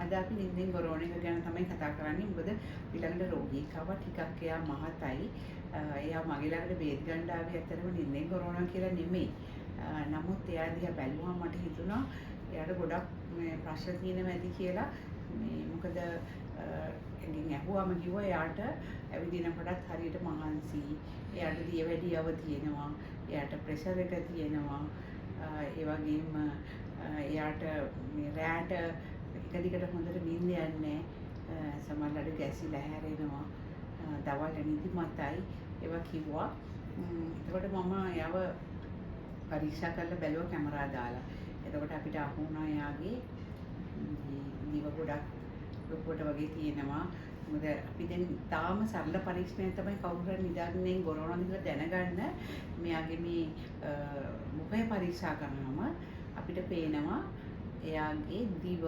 අද අපි නිින්දෙන් ගොරවන එක ගැන තමයි කතා කරන්නේ. මොකද ඊළඟට රෝගියෙක් ආවා ටිකක් එයා මහතයි. එයා මගේ ළඟට බේත් ගන්න ආවේ ඇත්තටම නිින්දෙන් ගොරවනවා කියලා නෙමෙයි. නමුත් එයා දිහා බැලුවම මට හිතුණා එයාට ගොඩක් ප්‍රශ්න තියෙනවා ඇති කියලා. මොකද එකින් ඇහුවාම කිව්වා එයාට ඇවිදිනකොටත් හරියට මහන්සි. එයාට දියවැඩියව තියෙනවා. එයාට ප්‍රෙෂර් එක තියෙනවා. ඒ වගේම එයාට රැට එක දිගට හොඳට නිින්ද යන්නේ නැහැ. සමහරවිට ගැසිලා හැරෙනවා. දවල් නිදිමතයි ඒවා කිව්වා. එතකොට මම එයාව පරීක්ෂා කරලා බැලුවා කැමරා දාලා. එතකොට අපිට අහු වුණා එයාගේ දිව ගොඩක් ලොකුවට වගේ තියෙනවා. මොකද අපි දැන් තාම සරල පරීක්ෂණයක් තමයි කවුරු හරි නිදාගන්නේ ගොරවනවාද කියලා දැනගන්න මෙයාගේ මේ මුඛය පරීක්ෂා කරනම අපිට පේනවා එයාගේ දිව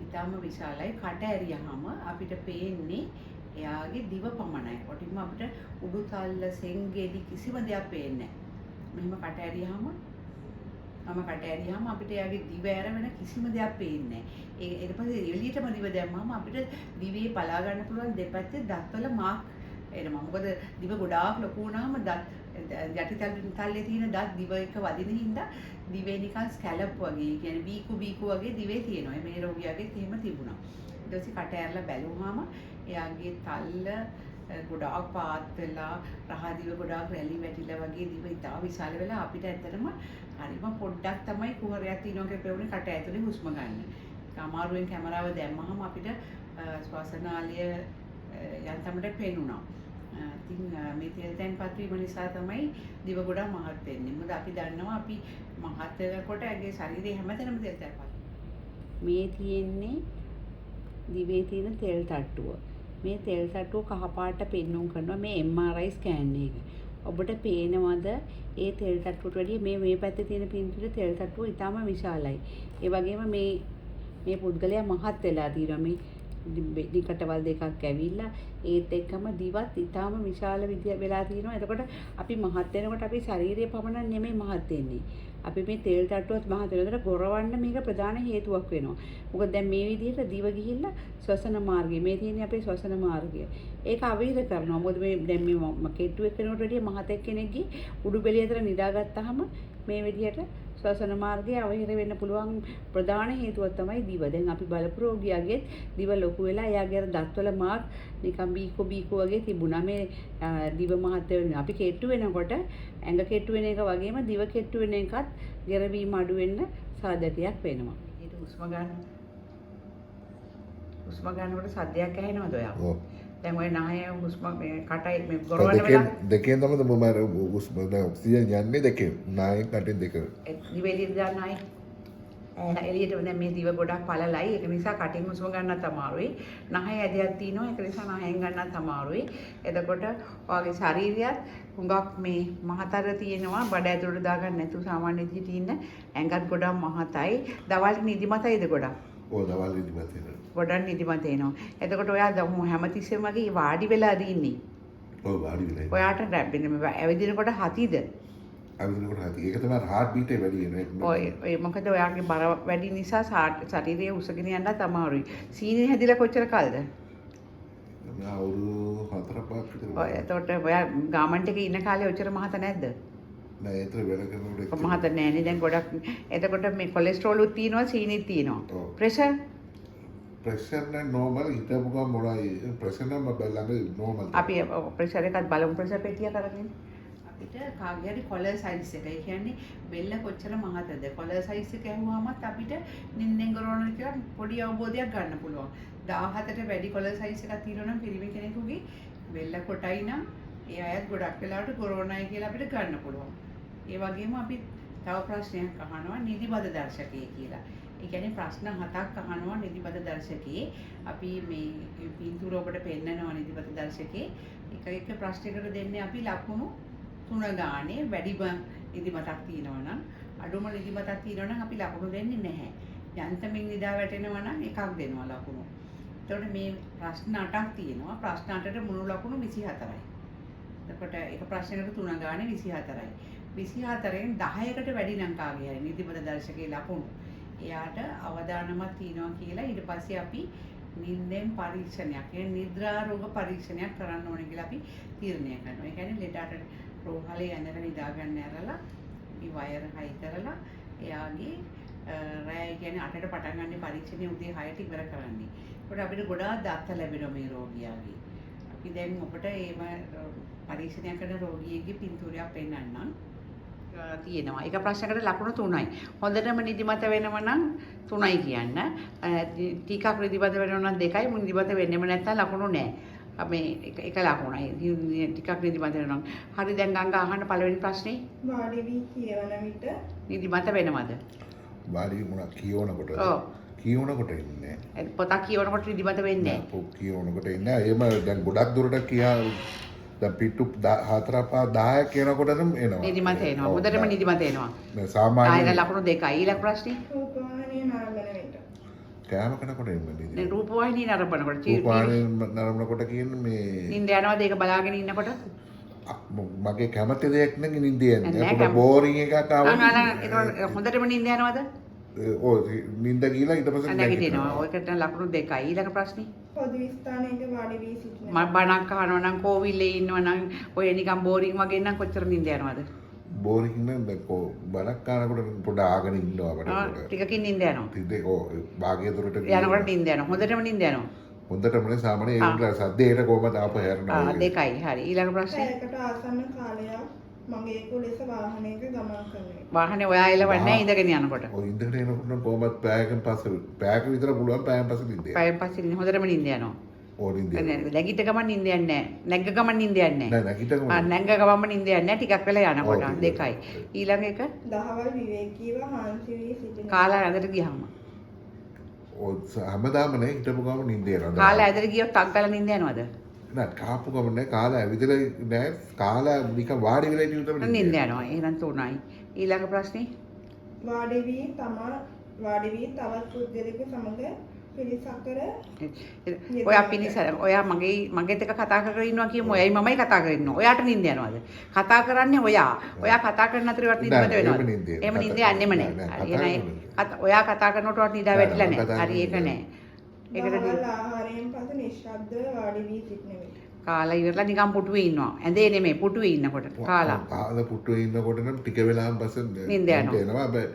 ඊටම විශාලයි. කට ඇරියාම අපිට පේන්නේ එයාගේ දිව පමණයි. ඔටින්ම අපිට උඩු තල්ල සෙන්ගෙඩි කිසිම දෙයක් පේන්නේ නැහැ. මෙහෙම කට ඇරියාම අපිට එයාගේ දිව ඇර වෙන කිසිම දෙයක් පේන්නේ නැහැ. ඊට පස්සේ එළියටම දිව දැම්මම අපිට දිවේ පලා ගන්න පුළුවන් දෙපැත්තේ දත්වල මාක් එනවා. මොකද දිව ගොඩාක් ලොකු වුණාම දත් යටි තල්ලේ තියෙන දත් දිව එක වදින හින්දා දිවේ නිකන් ස්කැලප් වගේ, කියන්නේ බීකු වගේ දිවේ තියෙනවා. මේ රෝගියාගෙත් එහෙම තිබුණා. ඊට පස්සේ කට ඇරලා බැලුවාම එයාගේ තල්ල ගොඩාක් පාත් වෙලා රහදිව ගොඩාක් රැලි වැටිලා වගේ දිව ඉතා විශාල වෙලා අපිට ඇත්තටම හරිම පොඩ්ඩක් තමයි කුහරයක් තියෙනවා කියලා පෙවුනේ කට ඇතුලේ හුස්ම ගන්න. ඒක අමාරුවෙන් කැමරාව දැම්මහම අපිට ශ්වාසනාලය යන්තමට පේනුණා. ඉතින් මේ තෙල් තැන්පත් වීම නිසා තමයි දිව ගොඩක් මහත් වෙන්නේ. මොකද අපි දන්නවා අපි මහත් වෙනකොට ඇගේ ශරීරයේ හැමතැනම තෙල් තැන්පත්. මේ තියෙන්නේ දිවේ තියෙන තෙල් තට්ටුව. මේ තෙල් තට්ටුව කහපාට පෙන්නුම් කරනවා මේ MRI ස්කෑන් එක. ඔබට පේනවද ඒ තෙල් තට්ටුවට වැඩිය මේ පැත්තේ තියෙන පින්තූරේ තෙල් තට්ටුව ඉතාම විශාලයි. ඒ වගේම මේ පුද්ගලයා මහත් වෙලා තියෙනවා. මේ නිකටවල් දෙකක් ඇවිල්ලා ඒත් එක්කම දිවත් ඉතාම විශාල විදිය වෙලා තියෙනවා. එතකොට අපි මහත් වෙනකොට අපි ශාරීරික පමණ නෙමෙයි මහත් වෙන්නේ. අපි මේ තෙල් තට්ටුවත් මහත් වෙනකොට ගොරවන්න මේක ප්‍රධාන හේතුවක් වෙනවා. මොකද දැන් මේ විදිහට දිව ගිහිල්ලා ශ්වසන මාර්ගය මේ තියෙන්නේ අපේ ශ්වසන මාර්ගය. ඒක අවහිර කරනවා. මොකද මේ දැන් මේ කෙට්ටු එක්කෙනෙකුට වැඩිය මහතෙක් කෙනෙක්ගේ උඩු බෙලිය අතර නිදාගත්තාම මේ විදිහට ශ්වසන මාර්ගයේ අවහිර වෙන්න පුළුවන් ප්‍රධාන හේතුවක් තමයි දිව. දැන් අපි බලපු රෝගියාගේ දිව ලොකු වෙලා එයාගේ අර දත්වල මාක් නිකන් බීකෝ වගේ තිබුණා. මේ දිව මහත් වෙන අපි කෙට්ටු වෙනකොට ඇඟ කෙට්ටු වෙන එක වගේම දිව කෙට්ටු වෙන එකත් ගැරවීම අඩු වෙන්න සාධකයක් වෙනවා. ඊට හුස්ම ගන්නකොට සද්දයක් ඇහෙනවද ඔයාට? ඔව්. දැන් ඔය නාය හුස්ම මේ කටයි මේ ගොරවන වෙලාව දෙකෙන් තමයි මම හුස්ම දැන් ඔක්සිජන් යන්නේ දෙකෙන්. නායෙන් කටෙන් දෙක. දිවෙලියට දාන්න ආයි. එළියට දැන් මේ දිව ගොඩක් පළලයි. ඒක නිසා කටින් හුස්ම ගන්නත් අමාරුයි. නහය ඇදයක් තියෙනවා. ඒක නිසා නහයෙන් ගන්නත් අමාරුයි. එතකොට ඔයාගේ ශරීරයත් හුඟක් මේ මහතර තියෙනවා. බඩ ඇතුළට දාගන්න නැතුව සාමාන්‍ය විදිහට ඉන්න ඇඟත් ගොඩක් මහතයි. දවල් නිදිමතයිද ගොඩක්? ඔව් දවල් නිදිමත එනවා. ගොඩක් නිදිමත එනවා. එතකොට ඔයා හැමතිස්සෙම වගේ වාඩි වෙලාද ඉන්නේ? ඔව් වාඩි වෙලා. ඔයාට ඇවිදිනකොට හතිද? ඇවිදිනකොට හති. ඒක තමයි හાર્ට් බීට් එක වැඩි වෙනවා. ඔය මොකද ඔයාගේ බර වැඩි නිසා ශරීරය උසගෙන යන්නත් අමාරුයි. සීනි හැදිලා කොච්චර කල්ද? අවුරුදු 4-5ක් විතර. ඔය එතකොට ඔයා ගාමන්ට් එකේ ඉන්න කාලේ ඔච්චර මහත නැද්ද? නෑ ඒතර වැඩ කරනකොට මහත නෑනේ දැන් ගොඩක්. එතකොට මේ කොලෙස්ටරෝලුත් තියෙනවා සීනිත් තියෙනවා. ප්‍රෙෂර් නම් නෝමල් හිටපු ගමන් මොනයි ප්‍රෙෂර් නම් ළඟ නෝමල්. අපි ප්‍රෙෂර් එකත් බලමු ප්‍රෙෂර් පෙට්ටිය කරගෙන. අපිට කාගේ හරි කොලර් සයිස් එක. ඒ කියන්නේ බෙල්ල කොච්චර මහතද? කොලර් සයිස් එක ඇහුවාමත් අපිට නිින්දෙන් ගොරවන කියලා පොඩි අවබෝධයක් ගන්න පුළුවන්. 17ට වැඩි කොලර් සයිස් එකක් තියෙනවා නම් පිරිමි කෙනෙකුගේ බෙල්ල කොටයි නම් ඒ අයත් ගොඩක් වෙලාවට ගොරවනයි කියලා අපිට ගන්න පුළුවන්. ඒ වගේම අපි තව ප්‍රශ්නයක් අහනවා නිදිමත දර්ශකයේ කියලා. ඒ කියන්නේ ප්‍රශ්න 7ක් අහනවා නිදිමත දර්ශකයේ. අපි මේ පින්තූර ඔබට පෙන්නනවා නිදිමත දර්ශකයේ. එක ප්‍රශ්නයකට දෙන්නේ අපි ලකුණු 3 ගානේ. වැඩිම නිදිමතක් තියෙනවා නම් අඩුම නිදිමතක් තියෙනවා නම් අපි ලකුණු දෙන්නේ නැහැ. යන්තමින් නිදා වැටෙනවා නම් එකක් දෙනවා ලකුණු. එතකොට මේ ප්‍රශ්න 8ක් තියෙනවා. ප්‍රශ්න 8ට මුළු ලකුණු 24යි. එතකොට එක ප්‍රශ්නයකට 3 ගානේ 24යි. 24න් 10කට වැඩි නම් කාගේ හරි නිදිමත දර්ශකයේ ලකුණු. එයාට අවදානමක් තියෙනවා කියලා ඊට පස්සේ අපි නිින්දෙන් පරීක්ෂණයක් නිද්‍රා රෝග පරීක්ෂණයක් කරන්න ඕනේ කියලා අපි තීරණය කරනවා. ඒ කියන්නේ ලෙඩට රෝහලේ ඇඳලා නිදා ගන්න ඇරලා අපි වයර් හයි කරලා එයාගේ රෑ කියන්නේ 8ට පටන් ගන්න පරීක්ෂණය උදේ 6ට ඉවර කරන්නේ. ඒකට අපිට ගොඩාක් දත්ත ලැබෙනවා මේ රෝගියාගේ. අපි දැන් ඔබට ඒව පරීක්ෂණය කරන රෝගියෙක්ගේ පින්තූරයක් පෙන්වන්නම්. තියෙනවා. ඒක ප්‍රශ්නකට ලකුණු 3යි. හොඳටම නිදිමත වෙනව නම් 3යි කියන්න. ටිකක් නිදිමත වෙනව නම් 2යි. නිදිමත වෙන්නෙම නැත්නම් ලකුණු නැහැ. අපි එක ලකුණයි. ටිකක් නිදිමත වෙනවා. හරි දැන් ගංගා අහන්න පළවෙනි ප්‍රශ්නේ. වාඩි වී කියවන විට වාඩි නිදිමත වෙනවද? වුණා කියවනකොට. ඔව්. කියවනකොට ඉන්නේ. පොතක් කියවනකොට නිදිමත වෙන්නේ නෑ. පොත් කියවනකොට ඉන්නේ. එහෙම දැන් ගොඩක් දුරට කියා දැන් පිටු 4 5 10 කියනකොටම එනවා. නිදිමත එනවා. හොඳටම නිදිමත එනවා. දැන් සාමාන්‍ය ආයෙත් ලකුණු 2යි. ඊළඟ ප්‍රශ්නේ. රූපවාහිනිය නරඹන විට කෑම කනකොට එන්නේ. දැන් රූපවාහිනිය නරඹනකොට රූපවාහිනිය නරඹනකොට කියන්නේ මේ නිින්ද යනවාද ඒක බලාගෙන ඉන්නකොට? මගේ කැමති දෙයක් නෙවෙයි නිින්ද නෑ, යන්නේ. කැම- බෝරින් එකක් ආවම ඒක හොඳටම නිින්ද යනවාද? ඔය නිින්ද ගිහලා ඊට පස්සේ නැගිටිනවා. ඔයකට ලකුණු 2යි. ඊළඟ ප්‍රශ්නේ. පොදු ස්ථානයක වාඩි වී සිටින මම බණක් අහනවා නම් කෝවිලේ ඉන්නවා නම් ඔය නිකන් බෝරින් වගේ නම් කොච්චර නිින්ද යනවද? බෝරින් නම් දැන් බණක් කනකොට පොඩ ආගෙන ඉන්නවා අපිට. ටිකකින් නිින්ද යනවා. තිදේ ඔය භාගය දුරට යනකොට නිින්ද යනවා. හොඳටම නිින්ද යනවා. හොඳටමනේ සාමාන්‍ය ඒකට සද්දේට කොහමද ආපහු හැරෙනවා. 2යි. හරි. ඊළඟ ප්‍රශ්නේ. පැයකට ආසන්න කාලයක් මගේකු ලෙස වාහනයක ගමන් කරන විට වාහනේ ඔයා එලවන්නේ නැහැ ඉඳගෙන යනකොට. ඔය ඉඳගෙන එනකොට කොහමද පැයකින් පස්සේ පැයක විතර පුළුවන් පැයෙන් පස්සේ නිින්ද යනවා. පයෙන් පස්සේ හොඳටම නිින්ද යනවා. ඕ නිින්ද යනවා. නැගිට ගමන් නිින්ද යන්නේ නැහැ. නැග්ග ගමන් නිින්ද යන්නේ නෑ නැහැ. නැගිටගම නැග්ග ගමන්ම නිින්ද යන්නේ නැහැ. ටිකක් වෙලා යනකොට. ඔව්, 2යි. ඊළඟ එක දහවල් විවේකීව හාන්සි වී සිටින කාලා ඇඳට ගියාම. ඔය හැමදාම නේ හිටපු ගම නිින්ද යනවා. කාලා ඇඳට ගියොත් ටක් ගාලා නිින්ද යනවද? නෑ කාපු ගම නෑ කාලා ඇවිදලා නෑ කාලා නිකන් වාඩි වෙලා ඉන්න තමයි නිින්ද යනවා. එහෙනම් 3යි. ඊළඟ ප්‍රශ්නේ. වාඩි වී තවත් පුද්ගලෙකු සමග පිළිසකර ඔයා පිනිසර ඔයා මගේත් එක්ක කතා කර ඉන්නවා කියමු. ඔයයි මමයි කතා කරගෙන ඉන්නවා. ඔයාට නිින්ද යනවද? කතා කරන්නේ ඔයා. ඔයා කතා කරන අතරේ වට නිින්ද නෑ, එහෙම වෙනවද? නිින්ද යන්නේ. එහෙම නිින්ද යන්නෙම නෑ, නෑ. නෑ, හරි කතා එහෙනම් කරන්නේ. ඔයා කතා කරනකොට වට නිදා වැටිලා නෑ, නෑ. හරි ඒක කතා නෑ. ඒකට දහවල් ආහාරයෙන් පසු නිශ්ශබ්දව වාඩි වී සිටින විට කාලා ඉවරලා නිකන් පුටුවේ ඉන්නවා. ඇඳේ නෙමෙයි පුටුවේ ඉන්නකොට කාලා. කාලා පුටුවේ ඉන්නකොට නම් ටික වෙලාවක් පස්සේ නිින්ද යනවා. එනවා. හැබැයි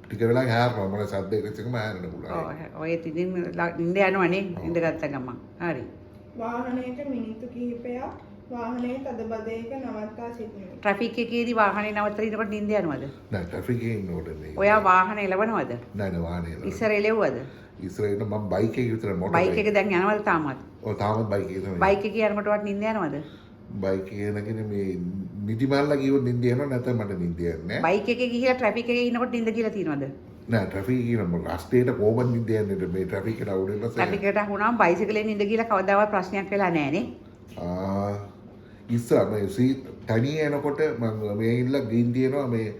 ටික වෙලාවක් හැරෙනවා. මොන සද්දයකට එකම හැරෙන්න පුළුවන්. ඔය ඉතින් නිින්ද යනවනේ ඉඳගත්ත ගමන්. හරි. වාහනයක මිනිත්තු කිහිපයක් වාහනයේ තදබදයක නවත්තා සිටින විට ට්‍රැෆික් එකේදී වාහනේ නවත්තලා ඉන්නකොට නිින්ද යනවද? නෑ ට්‍රැෆික් එකේ ඉන්නකොට නේ. ඔයා වාහන එලවනවද? නෑ නෑ වාහනේ. ඉස්සර එලෙව්වද? ඉස්සරහින් මම බයික් එකේ විතර මොටර් බයික් එක දැන් යනවද තාමත්? ඔය තාමත් බයික් එකේ තමයි. බයික් එකේ යනකොට වට නිින්ද යනවද? බයික් එකේ නගින මේ නිදිමල්ලා ගියොත් නිින්ද යනවා නැත්නම් මට නිින්ද යන්නේ නෑ. බයික් එකේ ගිහිලා ට්‍රැෆික් එකේ ඉන්නකොට නිින්ද කියලා තියෙනවද? නෑ ට්‍රැෆික් එකේ නම් රස්තේට කොහොමද නිින්ද යන්නේ මේ ට්‍රැෆික් එකට අවුල් වෙනස. ට්‍රැෆික් එකට වුණාම බයිසිකලෙන් නිින්ද කියලා කවදාවත් ප්‍රශ්නයක් වෙලා නැහැ නේ. ඉස්සර මේ තනිය එනකොට මම මේ ඉල්ල ගින් තියෙනවා මේ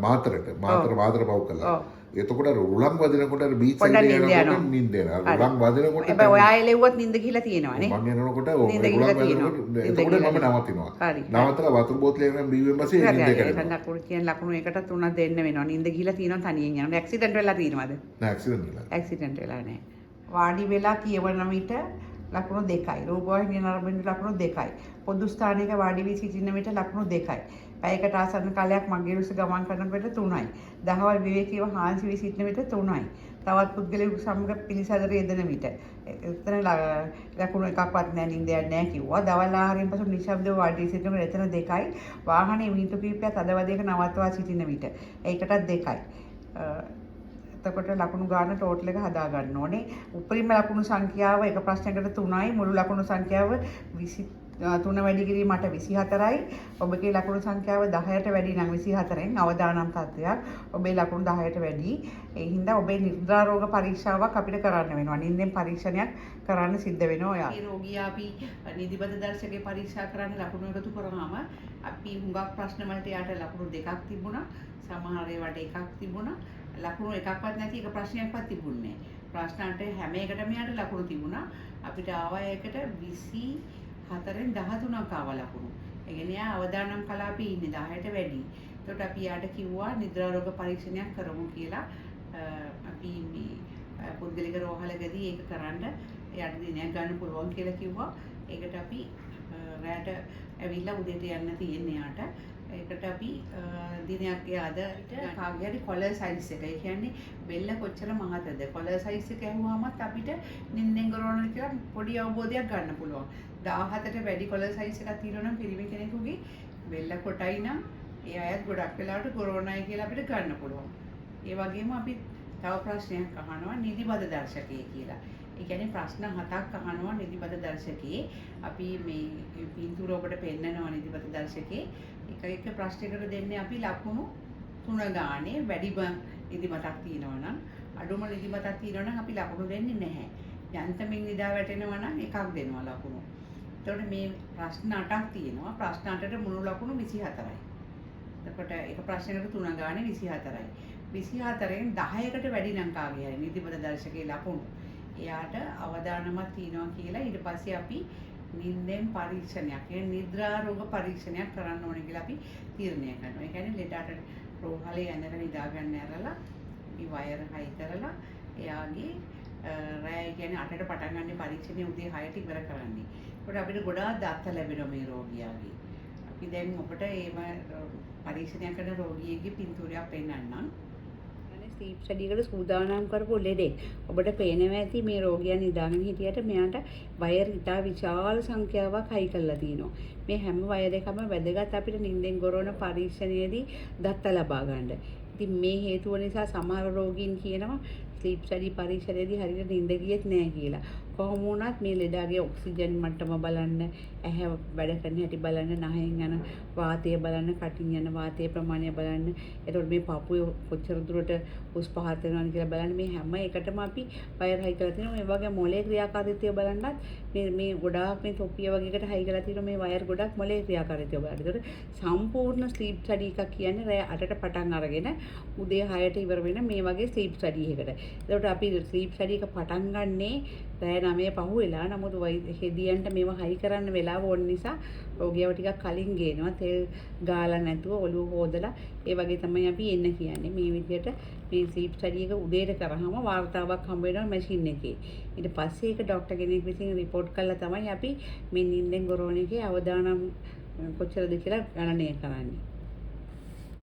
මාතරට මාතර පව් කළා. ඔව්. එතකොට අර උලන් වදිනකොට අර බීච් පොඩ්ඩක් එකේ නිින්ද යනකොට යනවා. නිින්ද එනවා. හරි. උලන් වදිනකොට හැබැයි ඔයා එලෙව්වත් නිින්ද කියලා තියෙනවා නේ. මම එනකොට නිින්ද උලන් ගිහලා තියෙනවා. වදිනකොට නිින්ද එතකොට ගිහලා මම නවතිනවා. හරි. නවතලා වතුර බෝතලයක් නම් බීවෙන් පස්සේ නිින්ද හරි. කරනවා. එහෙනම් ලකුණු කියන ලකුණු එකට තුනක් දෙන්න වෙනවා. නිින්ද ගිහිලා තියෙනවා තනියෙන් යනවා. ඇක්සිඩන්ට් වෙලා තියෙනවද? නෑ ඇක්සිඩන්ට් වෙලා. ඇක්සිඩන්ට් වෙලා නැහැ. වාඩි වෙලා කියවන විට ලකුණු 2යි. රූපවාහිනිය නරඹන ලකුණු 2යි. පොදු ස්ථානයක වාඩි වී සිටින විට ලකුණු 2යි. පැයකට ආසන්න කාලයක් මගේ රුස ගමන් කරනකොට 3යි. දහවල් විවේකීව හාන්සි වී සිටින විට 3යි. තවත් පුද්ගලයෙකු සමග පිළිසඳර යෙදෙන විට එතන ලකුණු එකක්වත් නැහැ නිින්ද යන්නේ නැහැ කිව්වා. දවල් ආහාරයෙන් පසු නිශ්ශබ්දව වාඩි වී සිටිනකොට එතන 2යි. වාහනේ මිනිත්තු කිහිපයක් අදවදයක නවත්වා සිටින විට ඒකටත් 2යි. එතකොට ලකුණු ගන්න ටෝටල් එක හදා ගන්න ඕනේ. උපරිම ලකුණු සංඛ්‍යාව එක ප්‍රශ්නයකට 3යි. මුළු ලකුණු සංඛ්‍යාව 3 වැඩි කිරීමට 24යි. ඔබගේ ලකුණු සංඛ්‍යාව 10ට වැඩි නම් 24න් අවදානම් තත්ත්වයක්. ඔබේ ලකුණු 10ට වැඩි. ඒ හින්දා ඔබේ නිද්‍රා රෝග පරීක්ෂාවක් අපිට කරන්න වෙනවා. නිින්දෙන් පරීක්ෂණයක් කරන්න සිද්ධ වෙනවා ඔයා. මේ රෝගියා අපි නිදිමත දර්ශකේ පරීක්ෂා කරන්න ලකුණු එකතු කරාම අපි හුඟක් ප්‍රශ්න වලට යාට ලකුණු 2ක් තිබුණා. සමහර ඒවාට 1ක් තිබුණා. ලකුණු එකක්වත් නැති එක ප්‍රශ්නයක්වත් තිබුණේ නැහැ. ප්‍රශ්නන්ට හැම එකටම යාට ලකුණු තිබුණා. අපිට ආවා ඒකට 24න් 13ක් ආවා ලකුණු. ඒ කියන්නේ යා අවදානම් කලාපේ ඉන්නේ 10ට වැඩි. එතකොට අපි යාට කිව්වා නිද්‍රා රෝග පරීක්ෂණයක් කරමු කියලා. අපි මේ පුද්ගලික රෝහලකදී ඒක කරන්න එයාට දිනයක් ගන්න පුළුවන් කියලා කිව්වා. ඒකට අපි රැට ඇවිල්ලා උදේට යන්න තියෙන එයාට. ඒකට අපි දිනයක් එයාද කාගේ හරි කොලර් සයිස් එක. ඒ කියන්නේ බෙල්ල කොච්චර මහතද? කොලර් සයිස් එක ඇහුවාමත් අපිට නින්දෙන් ගොරවන කියලා පොඩි අවබෝධයක් ගන්න පුළුවන්. 17ට වැඩි කොලර් සයිස් එකක් තියෙනවා නම් පිරිමි කෙනෙකුගේ බෙල්ල කොටයි නම් ඒ අයත් ගොඩක් වෙලාවට කොරෝනායි කියලා අපිට ගන්න පුළුවන්. ඒ වගේම අපි තව ප්‍රශ්නයක් අහනවා නිදිමත දර්ශකයේ කියලා. ඒ කියන්නේ ප්‍රශ්න 7ක් අහනවා නිදිමත දර්ශකයේ. අපි මේ පින්තූර ඔබට පෙන්නනවා නිදිමත දර්ශකයේ. එක ප්‍රශ්නයකට දෙන්නේ අපි ලකුණු 3 ගානේ වැඩිම නිදිමතක් තියෙනවා නම් අඩුම නිදිමතක් තියෙනවා නම් අපි ලකුණු දෙන්නේ නැහැ. යන්තමින් නිදා වැටෙනවා නම් එකක් දෙනවා ලකුණු. එතකොට මේ ප්‍රශ්න 8ක් තියෙනවා. ප්‍රශ්න 8ට මුළු ලකුණු 24යි. එතකොට එක ප්‍රශ්නයකට 3 ගානේ 24යි. 24න් 10කට වැඩි නම් කාගේ හරි නිදිමත දර්ශකයේ ලකුණු. එයාට අවදානමක් තියෙනවා කියලා ඊට පස්සේ අපි නින්දෙන් පරීක්ෂණයක්, ඒ නිද්‍රා රෝග පරීක්ෂණයක් කරන්න ඕනේ කියලා අපි තීරණය කරනවා. ඒ කියන්නේ ලෙඩට රෝහලේ ඇඳලා නිදා ගන්න ඇරලා අපි වයර් හයි කරලා එයාගේ රැය කියන්නේ 8ට පටන් ගන්න පරීක්ෂණය උදේ 6ට ඉවර කරන්නේ. ඒකට අපිට ගොඩාක් දත්ත ලැබෙනවා මේ රෝගියාගේ. අපි දැන් ඔබට ඒව පරීක්ෂණය කරන රෝගියෙක්ගේ පින්තූරයක් පෙන්නන්නම්. ස්ලීප් ස්ටඩියකට සූදානම් කරපු ලෙඩෙක්. ඔබට පේනවා ඇති මේ රෝගියා නිදාගෙන හිටියට මෙයාට වයර් ඉතා විශාල සංඛ්‍යාවක් හයි කරලා තියෙනවා. මේ හැම වයර් එකම වැදගත් අපිට නිින්දෙන් ගොරවන පරීක්ෂණයේදී දත්ත ලබා ගන්න. ඉතින් මේ හේතුව නිසා සමහර රෝගීන් කියනවා ස්ලීප් ස්ටඩි පරීක්ෂණයේදී හරියට නිින්ද ගියෙත් නෑ කියලා. කොහොම වුණත් මේ ලෙඩාගේ ඔක්සිජන් මට්ටම බලන්න, ඇහැ වැඩ කරන හැටි බලන්න, නහයෙන් යන වාතය බලන්න, කටින් යන වාතයේ ප්‍රමාණය බලන්න, එතකොට මේ පපුවේ කොච්චර දුරට උස් පහත් වෙනවද කියලා බලන්න. මේ හැම එකටම අපි වයර් හයි කරලා තියෙනවා. මේ වගේ මොලේ ක්‍රියාකාරීත්වය බලන්නත් මේ ගොඩාක් මේ තොපිය වගේ එකට හයි කරලා තියෙනවා. මේ වයර් ගොඩක් මොලේ ක්‍රියාකාරීත්වය බලන්න. ඒතකොට සම්පූර්ණ ස්ලීප් ස්ටඩි එකක් කියන්නේ රෑ 8ට පටන් අරගෙන උදේ 6ට ඉවර වෙන මේ වගේ ස්ලීප් ස්ටඩි එකකට. ඒතකොට අපි ස්ලීප් ස්ටඩි එක පටන් ගන්නේ රෑ 9 පහුවෙලා. නමුත් හෙදියන්ට මේවා හයි කරන්න වෙලාව ඕන නිසා රෝගියව ටිකක් කලින් ගේනවා. තෙල් ගාලා නැතුව ඔළුව හොදලා ඒ වගේ තමයි අපි එන්න කියන්නේ. මේ විදිහට මේ ස්ලීප් ස්ටඩි එක උදේට කරාම වාර්තාවක් හම්බ වෙනවා මැෂින් එකේ. ඊට පස්සේ ඒක ડોක්ටර් කෙනෙක් විසින් රිපෝට් කරලා තමයි අපි මේ නිින්දෙන් ගොරවන එකේ අවදානම් කොච්චරද කියලා ගණනය කරන්නේ.